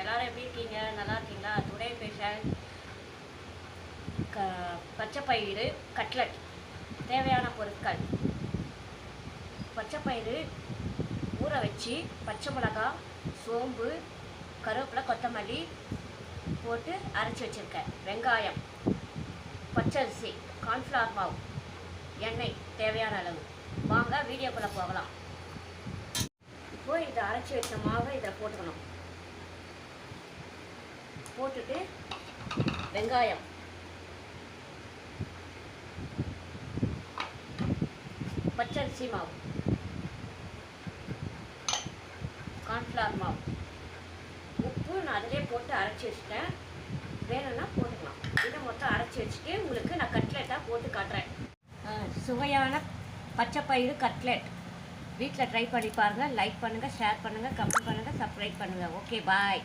எல்லாரும் எப்படி இருக்கீங்க? நல்லா இருக்கீங்களா? டுடே ஸ்பெஷல் பச்சைப்பயிறு கட்லட். தேவையான பொருட்கள்: பச்சைப்பயிறு ஊற வச்சு, பச்சை மிளகாய், சோம்பு, கருவேப்பிலை, கொத்தமல்லி போட்டு அரைச்சி வச்சுருக்கேன். வெங்காயம், பச்சரிசி, கார்ன்ஃப்ளவர் மாவு, எண்ணெய் தேவையான அளவு. வாங்க வீடியோக்குள்ளே போகலாம். இப்போது இதை அரைச்சி வச்ச மாவை இதில் போட்டுக்கணும். போட்டுட்டு வெங்காயம், பச்சரிசி மாவு, கார்ன்ஃப்ளவர் மாவு, உப்பு நான் அதிலே போட்டு அரைச்சி வச்சுட்டேன். வேணும்னா போட்டுக்கலாம். இதை மொத்தம் அரைச்சி வச்சுட்டு உங்களுக்கு நான் கட்லெட்டாக போட்டு காட்டுறேன். சுவையான பச்சைப்பயிறு கட்லெட் வீட்டில் ட்ரை பண்ணி பாருங்கள். லைக் பண்ணுங்கள், ஷேர் பண்ணுங்கள், கமெண்ட் பண்ணுங்கள், சப்ஸ்கிரைப் பண்ணுங்கள். ஓகே, பாய்.